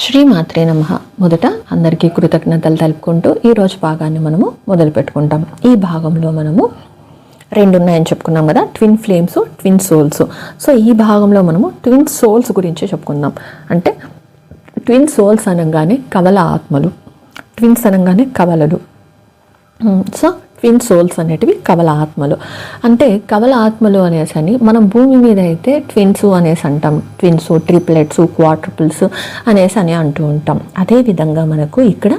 శ్రీమాత్రే నమః. మొదట అందరికీ కృతజ్ఞతలు తెలుపుకుంటూ ఈరోజు భాగాన్ని మనము మొదలు పెట్టుకుంటాం. ఈ భాగంలో మనము రెండు ఉన్నాయని చెప్పుకున్నాం కదా, twin flames, twin souls. So ఈ భాగంలో మనము ట్విన్ సోల్స్ గురించి చెప్పుకుందాం. అంటే ట్విన్ సోల్స్ అనగానే కవల ఆత్మలు, ట్విన్స్ అనగానే కవలలు. సో ట్విన్ సోల్స్ అనేటివి కవల ఆత్మలు. అంటే కవల ఆత్మలు అనేసి అని మనం భూమి మీద అయితే ట్విన్స్ అనేసి అంటాం. ట్విన్స్, ట్రిప్లెట్స్, క్వార్ట్రిపుల్స్ అనేసి అని అంటూ ఉంటాం. అదేవిధంగా మనకు ఇక్కడ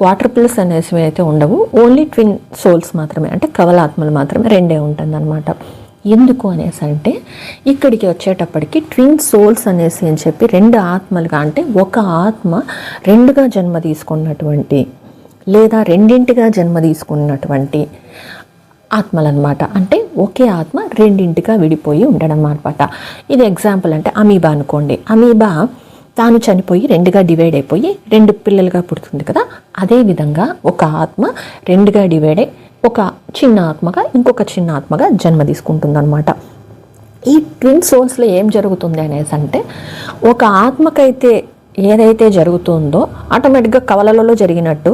క్వార్ట్రిపుల్స్ అనేసి అయితే ఉండవు, ఓన్లీ ట్విన్ సోల్స్ మాత్రమే, అంటే కవల ఆత్మలు మాత్రమే రెండే ఉంటుంది అనమాట. ఎందుకు అనేసి అంటే ఇక్కడికి వచ్చేటప్పటికి ట్విన్ సోల్స్ అనేసి అని చెప్పి రెండు ఆత్మలుగా, అంటే ఒక ఆత్మ రెండుగా జన్మ తీసుకున్నటువంటి లేదా రెండింటిగా జన్మ తీసుకున్నటువంటి ఆత్మలన్నమాట. అంటే ఒకే ఆత్మ రెండింటిగా విడిపోయి ఉండడం అనమాట. ఇది ఎగ్జాంపుల్ అంటే అమీబా అనుకోండి. అమీబా తాను చనిపోయి రెండుగా డివైడ్ అయిపోయి రెండు పిల్లలుగా పుడుతుంది కదా, అదేవిధంగా ఒక ఆత్మ రెండుగా డివైడ్ అయి ఒక చిన్న ఆత్మగా ఇంకొక చిన్న ఆత్మగా జన్మ తీసుకుంటుంది అనమాట. ఈ ట్విన్ సోల్స్లో ఏం జరుగుతుంది అనేసి అంటే ఒక ఆత్మకైతే ఏదైతే జరుగుతుందో ఆటోమేటిక్గా కవలలలో జరిగినట్టు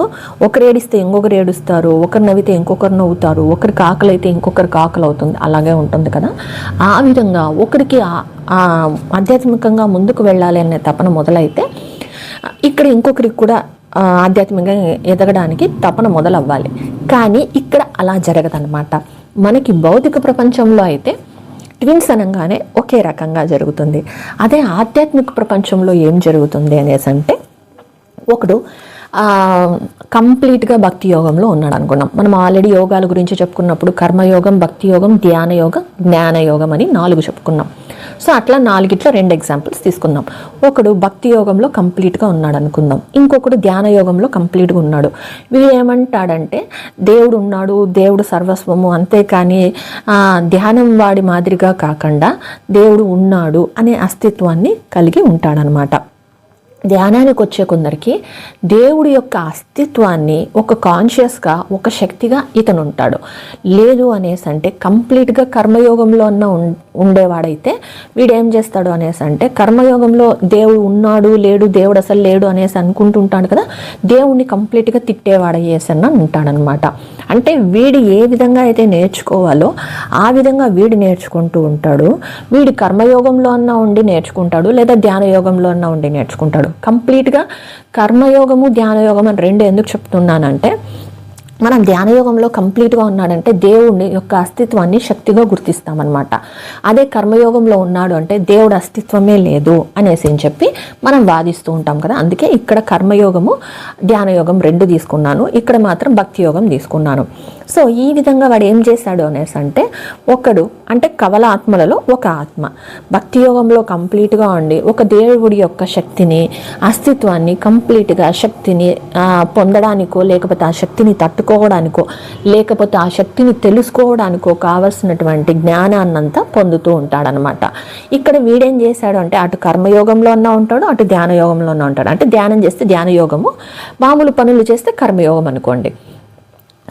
ఒకరు ఏడిస్తే ఇంకొకరు ఏడుస్తారు, ఒకరు నవ్వితే ఇంకొకరు నవ్వుతారు, ఒకరికి ఆకలి అయితే ఇంకొకరికి ఆకలి అవుతుంది, అలాగే ఉంటుంది కదా. ఆ విధంగా ఒకరికి ఆధ్యాత్మికంగా ముందుకు వెళ్ళాలి అనే తపన మొదలైతే ఇక్కడ ఇంకొకరికి కూడా ఆధ్యాత్మికంగా ఎదగడానికి తపన మొదలవ్వాలి. కానీ ఇక్కడ అలా జరగదన్నమాట. మనకి భౌతిక ప్రపంచంలో అయితే ట్విన్స్ అనగానే ఒకే రకంగా జరుగుతుంది. అదే ఆధ్యాత్మిక ప్రపంచంలో ఏం జరుగుతుంది అనేసి అంటే ఒకడు కంప్లీట్గా భక్తి యోగంలో ఉన్నాడు అనుకున్నాం. మనం ఆల్రెడీ యోగాల గురించి చెప్పుకున్నప్పుడు కర్మయోగం, భక్తి యోగం, ధ్యాన యోగం, జ్ఞాన యోగం అని 4 చెప్పుకున్నాం. సో అట్లా 4 2 ఎగ్జాంపుల్స్ తీసుకుందాం. ఒకడు భక్తి యోగంలో కంప్లీట్గా ఉన్నాడు అనుకుందాం, ఇంకొకడు ధ్యాన యోగంలో కంప్లీట్గా ఉన్నాడు. వీడు ఏమంటాడంటే దేవుడు ఉన్నాడు, దేవుడు సర్వస్వము, అంతేకాని ధ్యానం వాడి మాదిరిగా కాకుండా దేవుడు ఉన్నాడు అనే అస్తిత్వాన్ని కలిగి ఉంటాడనమాట. ధ్యానానికి వచ్చే కొందరికి దేవుడి యొక్క అస్తిత్వాన్ని ఒక కాన్షియస్గా, ఒక శక్తిగా ఇతను ఉంటాడు. లేదు అనేసి అంటే కంప్లీట్గా కర్మయోగంలో ఉండేవాడైతే వీడేం చేస్తాడు అనేసి అంటే కర్మయోగంలో దేవుడు ఉన్నాడు లేడు, దేవుడు అసలు లేడు అనేసి అనుకుంటుంటాడు కదా, దేవుడిని కంప్లీట్గా తిట్టేవాడయ్యేసి అన్న ఉంటాడనమాట. అంటే వీడు ఏ విధంగా అయితే నేర్చుకోవాలో ఆ విధంగా వీడు నేర్చుకుంటూ ఉంటాడు. వీడు కర్మయోగంలో అన్నా ఉండి నేర్చుకుంటాడు, లేదా ధ్యాన యోగంలో అన్నా ఉండి నేర్చుకుంటాడు. కంప్లీట్గా కర్మయోగము, ధ్యానయోగం అని 2 ఎందుకు చెప్తున్నానంటే మనం ధ్యానయోగంలో కంప్లీట్గా ఉన్నాడంటే దేవుడి యొక్క అస్తిత్వాన్ని శక్తిగా గుర్తిస్తామన్నమాట. అదే కర్మయోగంలో ఉన్నాడు అంటే దేవుడు అస్తిత్వమే లేదు అనేసి అని చెప్పి మనం వాదిస్తూ ఉంటాం కదా. అందుకే ఇక్కడ కర్మయోగము, ధ్యానయోగం 2 తీసుకున్నాను, ఇక్కడ మాత్రం భక్తి యోగం తీసుకున్నాను. సో ఈ విధంగా వాడు ఏం చేశాడు అనేసి అంటే ఒకడు అంటే కవల ఆత్మలలో ఒక ఆత్మ భక్తి యోగంలో కంప్లీట్గా ఉండి ఒక దేవుడి యొక్క శక్తిని, అస్తిత్వాన్ని, కంప్లీట్గా శక్తిని పొందడానికో లేకపోతే ఆ శక్తిని తట్టుకోవడానికో లేకపోతే ఆ శక్తిని తెలుసుకోవడానికో కావలసినటువంటి జ్ఞానాన్నంతా పొందుతూ ఉంటాడనమాట. ఇక్కడ వీడేం చేశాడు అంటే అటు కర్మయోగంలో అన్నా ఉంటాడు, అటు ధ్యాన యోగంలో అన్నా ఉంటాడు. అంటే ధ్యానం చేస్తే ధ్యాన యోగము, మామూలు పనులు చేస్తే కర్మయోగం అనుకోండి.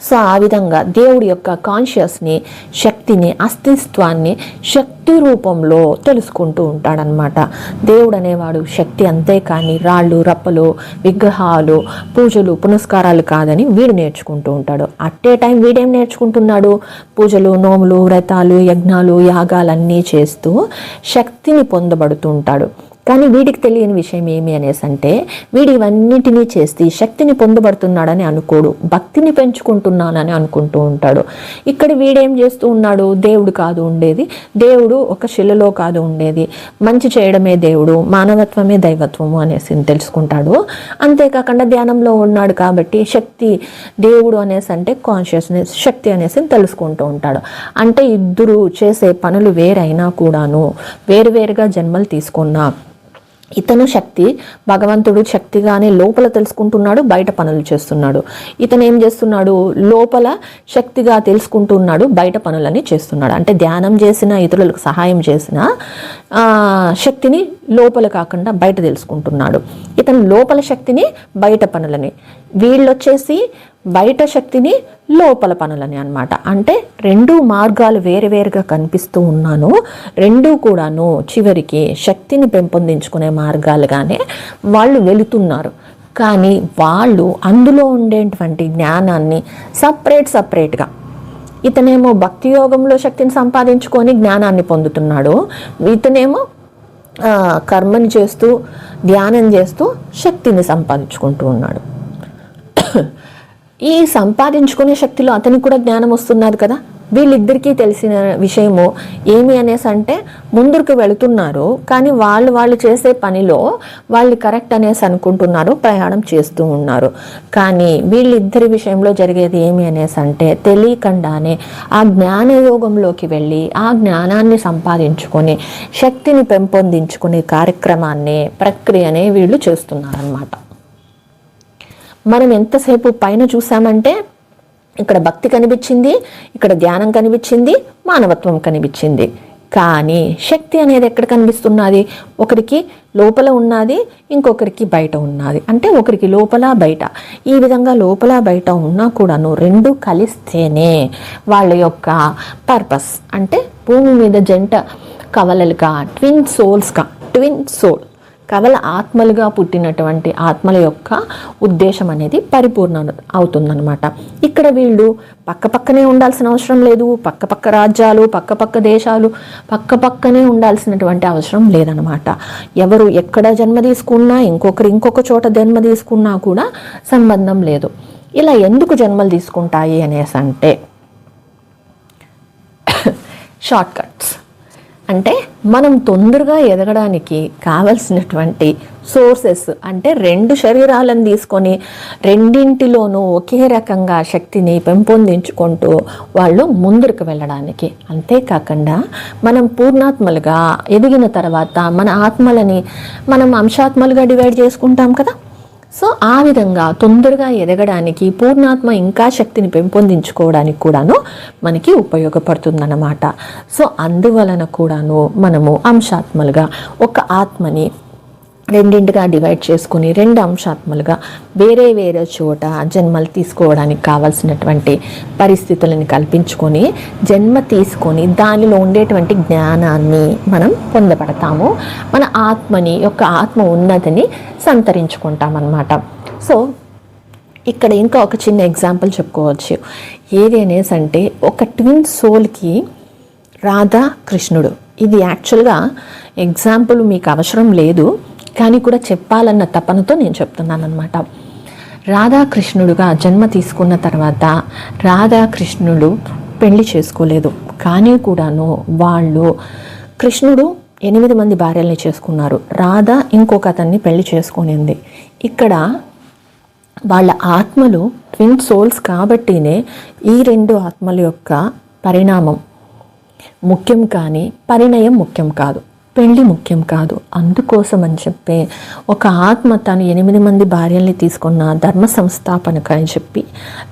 సో ఆ విధంగా దేవుడి యొక్క కాన్షియస్ని, శక్తిని, అస్తిత్వాన్ని శక్తి రూపంలో తెలుసుకుంటూ ఉంటాడనమాట. దేవుడు అనేవాడు శక్తి, అంతేకాని రాళ్ళు, రప్పలు, విగ్రహాలు, పూజలు, పునస్కారాలు కాదని వీడు నేర్చుకుంటూ ఉంటాడు. అట్టే టైం వీడేం నేర్చుకుంటున్నాడు? పూజలు, నోములు, వ్రతాలు, యజ్ఞాలు, యాగాలన్నీ చేస్తూ శక్తిని పొందబడుతూ ఉంటాడు. కానీ వీడికి తెలియని విషయం ఏమి అనేసి అంటే వీడు ఇవన్నిటినీ చేసి శక్తిని పొందబడుతున్నాడని అనుకోడు, భక్తిని పెంచుకుంటున్నానని అనుకుంటూ ఉంటాడు. ఇక్కడ వీడేం చేస్తూ ఉన్నాడు? దేవుడు కాదు ఉండేది, దేవుడు ఒక శిలలో కాదు ఉండేది, మంచి చేయడమే దేవుడు, మానవత్వమే దైవత్వము అనేసి తెలుసుకుంటాడు. అంతేకాకుండా ధ్యానంలో ఉన్నాడు కాబట్టి శక్తి, దేవుడు అనేసి అంటే కాన్షియస్నెస్, శక్తి అనేసి తెలుసుకుంటూ ఉంటాడు. అంటే ఇద్దరు చేసే పనులు వేరైనా కూడాను వేరువేరుగా జన్మలు తీసుకున్నా ఇతను శక్తి, భగవంతుడు శక్తిగానే లోపల తెలుసుకుంటున్నాడు, బయట పనులు చేస్తున్నాడు. ఇతను ఏం చేస్తున్నాడు? లోపల శక్తిగా తెలుసుకుంటున్నాడు, బయట పనులని చేస్తున్నాడు. అంటే ధ్యానం చేసిన, ఇతరులకు సహాయం చేసిన శక్తిని లోపల కాకుండా బయట తెలుసుకుంటున్నాడు. ఇతను లోపల శక్తిని, బయట పనులని. వీళ్ళు వచ్చేసి బయట శక్తిని, లోపల పనులని అన్నమాట. అంటే రెండు మార్గాలు వేరువేరుగా కనిపిస్తూ ఉన్నాను, రెండూ కూడాను చివరికి శక్తిని పెంపొందించుకునే మార్గాలుగానే వాళ్ళు వెళుతున్నారు. కానీ వాళ్ళు అందులో ఉండేటువంటి జ్ఞానాన్ని సపరేట్గా, ఇతనేమో భక్తి యోగంలో శక్తిని సంపాదించుకొని జ్ఞానాన్ని పొందుతున్నాడు, ఇతనేమో కర్మని చేస్తూ ధ్యానం చేస్తూ శక్తిని సంపాదించుకుంటూ ఉన్నాడు. ఈ సంపాదించుకునే శక్తిలో అతనికి కూడా జ్ఞానం వస్తున్నది కదా. వీళ్ళిద్దరికీ తెలిసిన విషయము ఏమి అనేసి అంటే ముందుకు వెళుతున్నారు, కానీ వాళ్ళు చేసే పనిలో వాళ్ళు కరెక్ట్ అనేసి అనుకుంటున్నారు, ప్రయాణం చేస్తూ ఉన్నారు. కానీ వీళ్ళిద్దరి విషయంలో జరిగేది ఏమి అనేసి అంటే తెలియకుండానే ఆ జ్ఞానయోగంలోకి వెళ్ళి ఆ జ్ఞానాన్ని సంపాదించుకొని శక్తిని పెంపొందించుకునే కార్యక్రమాన్ని, ప్రక్రియనే వీళ్ళు చేస్తున్నారన్నమాట. మనం ఎంతసేపు పైన చూసామంటే ఇక్కడ భక్తి కనిపించింది, ఇక్కడ ధ్యానం కనిపించింది, మానవత్వం కనిపించింది. కానీ శక్తి అనేది ఎక్కడ కనిపిస్తున్నది? ఒకరికి లోపల ఉన్నది, ఇంకొకరికి బయట ఉన్నది. అంటే ఒకరికి లోపల బయట, ఈ విధంగా లోపల బయట ఉన్నా కూడాను రెండు కలిస్తేనే వాళ్ళ యొక్క పర్పస్, అంటే భూమి మీద జంట కవలలుగా, ట్విన్ సోల్ కవల ఆత్మలుగా పుట్టినటువంటి ఆత్మల యొక్క ఉద్దేశం అనేది పరిపూర్ణ అవుతుందన్నమాట. ఇక్కడ వీళ్ళు పక్కపక్కనే ఉండాల్సిన అవసరం లేదు, పక్క రాజ్యాలు, పక్క దేశాలు పక్కనే ఉండాల్సినటువంటి అవసరం లేదనమాట. ఎవరు ఎక్కడ జన్మ తీసుకున్నా, ఇంకొక చోట జన్మ తీసుకున్నా కూడా సంబంధం లేదు. ఇలా ఎందుకు జన్మలు తీసుకుంటాయి అనేసి అంటే షార్ట్ కట్స్. అంటే మనం తొందరగా ఎదగడానికి కావలసినటువంటి సోర్సెస్, అంటే రెండు శరీరాలను తీసుకొని రెండింటిలోనూ ఒకే రకంగా శక్తిని పెంపొందించుకుంటూ వాళ్ళు ముందుకు వెళ్ళడానికి. అంతేకాకుండా మనం పూర్ణాత్మలుగా ఎదిగిన తర్వాత మన ఆత్మలని మనం అంశాత్మలుగా డివైడ్ చేసుకుంటాం కదా. సో ఆ విధంగా తొందరగా ఎదగడానికి పూర్ణాత్మ ఇంకా శక్తిని పెంపొందించుకోవడానికి కూడాను మనకి ఉపయోగపడుతుందన్నమాట. సో అందువలన కూడాను మనము అంశాత్మలుగా ఒక ఆత్మని రెండింటిగా డివైడ్ చేసుకుని రెండు అంశాత్మలుగా వేరే చోట జన్మలు తీసుకోవడానికి కావాల్సినటువంటి పరిస్థితులను కల్పించుకొని జన్మ తీసుకొని దానిలో ఉండేటువంటి జ్ఞానాన్ని మనం పొందబడతాము. మన ఆత్మ ఉన్నతిని సంతరించుకుంటామన్నమాట. సో ఇక్కడ ఇంకా ఒక చిన్న ఎగ్జాంపుల్ చెప్పుకోవచ్చు. ఏది అనేసి అంటే ఒక ట్విన్ సోల్కి రాధా కృష్ణుడు. ఇది యాక్చువల్గా ఎగ్జాంపుల్ మీకు అవసరం లేదు, కానీ కూడా చెప్పాలన్న తపనతో నేను చెప్తున్నాను అనమాట. రాధాకృష్ణుడుగా జన్మ తీసుకున్న తర్వాత రాధాకృష్ణుడు పెళ్లి చేసుకోలేదు, కానీ కూడాను కృష్ణుడు 8 మంది భార్యల్ని చేసుకున్నారు, రాధ ఇంకొక అతన్ని పెళ్లి చేసుకునింది. ఇక్కడ వాళ్ళ ఆత్మలు ట్విన్ సోల్స్ కాబట్టినే ఈ రెండు ఆత్మల యొక్క పరిణామం ముఖ్యం, కానీ పరిణయం ముఖ్యం కాదు, పెళ్ళి ముఖ్యం కాదు. అందుకోసం అని చెప్పి ఒక ఆత్మ తను 8 మంది భార్యల్ని తీసుకున్న ధర్మ సంస్థాపనకు అని చెప్పి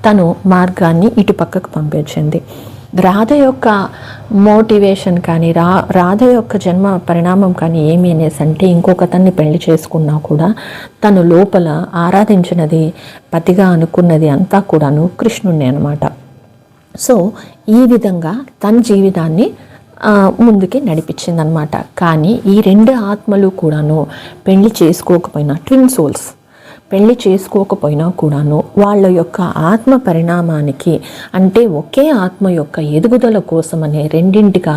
తను మార్గాన్ని ఇటు పక్కకు పంపించింది. రాధ యొక్క మోటివేషన్ కానీ రాధ యొక్క జన్మ పరిణామం కానీ ఏమి అనేసి అంటే ఇంకొకతన్ని పెళ్లి చేసుకున్నా కూడా తను లోపల ఆరాధించినది, పతిగా అనుకున్నది అంతా కూడాను కృష్ణుణ్ణి అనమాట. సో ఈ విధంగా తన జీవితాన్ని ముందుకి నడిపించిందనమాట. కానీ ఈ రెండు ఆత్మలు కూడాను పెళ్లి చేసుకోకపోయినా, ట్విన్ సోల్స్ పెళ్లి చేసుకోకపోయినా కూడాను వాళ్ళ యొక్క ఆత్మ పరిణామానికి, అంటే ఒకే ఆత్మ యొక్క ఎదుగుదల కోసమనే రెండింటిగా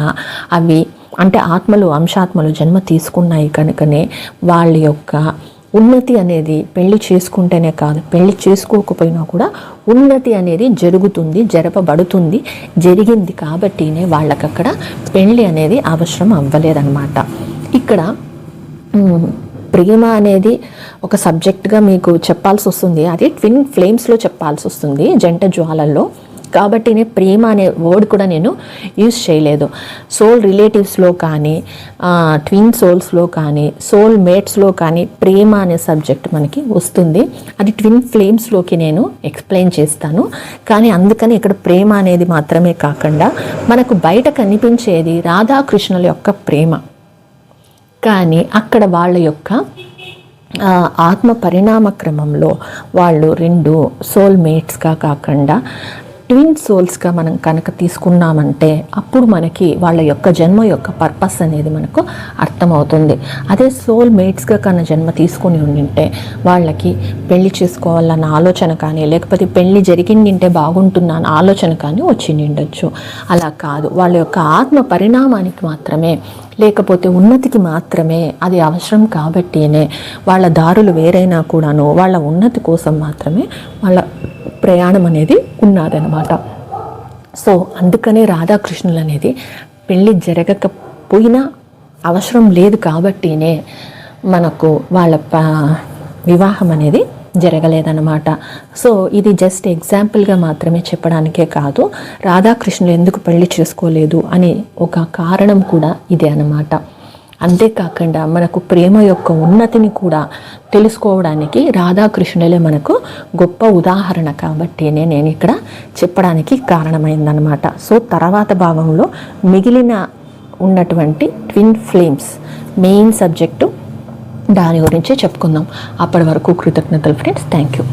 అవి, అంటే ఆత్మలు అంశాత్మలు జన్మ తీసుకున్నాయి కనుకనే వాళ్ళ యొక్క ఉన్నతి అనేది పెళ్లి చేసుకుంటేనే కాదు, పెళ్లి చేసుకోకపోయినా కూడా ఉన్నతి అనేది జరపబడుతుంది, జరిగింది. కాబట్టినే వాళ్ళకక్కడ పెళ్లి అనేది అవసరం అవ్వలేదన్నమాట. ఇక్కడ ప్రేమ అనేది ఒక సబ్జెక్ట్గా మీకు చెప్పాల్సి వస్తుంది, అది ట్విన్ ఫ్లేమ్స్లో చెప్పాల్సి వస్తుంది, జంట జ్వాలల్లో. కాబట్టి ప్రేమ అనే వర్డ్ కూడా నేను యూజ్ చేయలేదు. సోల్ రిలేటివ్స్లో కానీ, ట్విన్ సోల్స్లో కానీ, సోల్ మేట్స్లో కానీ ప్రేమ అనే సబ్జెక్ట్ మనకి వస్తుంది. అది ట్విన్ ఫ్లేమ్స్లోకి నేను ఎక్స్ప్లెయిన్ చేస్తాను. కానీ అందుకని ఇక్కడ ప్రేమ అనేది మాత్రమే కాకుండా మనకు బయట కనిపించేది రాధాకృష్ణుల యొక్క ప్రేమ, కానీ అక్కడ వాళ్ళ యొక్క ఆత్మ పరిణామ క్రమంలో వాళ్ళు 2 సోల్మేట్స్గా కాకుండా ట్విన్ సోల్స్గా మనం కనుక తీసుకున్నామంటే అప్పుడు మనకి వాళ్ళ యొక్క జన్మ యొక్క పర్పస్ అనేది మనకు అర్థమవుతుంది. అదే సోల్మేట్స్గా కన్నా జన్మ తీసుకుని ఉండింటే వాళ్ళకి పెళ్లి చేసుకోవాలన్న ఆలోచన కానీ, లేకపోతే పెళ్లి జరిగిండింటే బాగుంటుందన్న ఆలోచన కానీ వచ్చి నిండొచ్చు. అలా కాదు, వాళ్ళ యొక్క ఆత్మ పరిణామానికి మాత్రమే, లేకపోతే ఉన్నతికి మాత్రమే అది అవసరం కాబట్టినే వాళ్ళ దారులు వేరైనా కూడాను వాళ్ళ ఉన్నతి కోసం మాత్రమే వాళ్ళ ప్రయాణం అనేది ఉన్నదనమాట. సో అందుకనే రాధాకృష్ణులు అనేది పెళ్ళి జరగకపోయినా అవసరం లేదు కాబట్టినే మనకు వాళ్ళ వివాహం అనేది జరగలేదన్నమాట. సో ఇది జస్ట్ ఎగ్జాంపుల్గా మాత్రమే చెప్పడానికే కాదు, రాధాకృష్ణులు ఎందుకు పెళ్లి చేసుకోలేదు అని ఒక కారణం కూడా ఇదే అన్నమాట. అంతేకాకుండా మనకు ప్రేమ యొక్క ఉన్నతిని కూడా తెలుసుకోవడానికి రాధాకృష్ణులే మనకు గొప్ప ఉదాహరణ కాబట్టినే నేను ఇక్కడ చెప్పడానికి కారణమైందనమాట. సో తర్వాత భాగంలో మిగిలిన ఉన్నటువంటి ట్విన్ ఫ్లేమ్స్ మెయిన్ సబ్జెక్టు దాని గురించి చెప్పుకుందాం. అప్పటి వరకు కృతజ్ఞతలు ఫ్రెండ్స్. Thank you.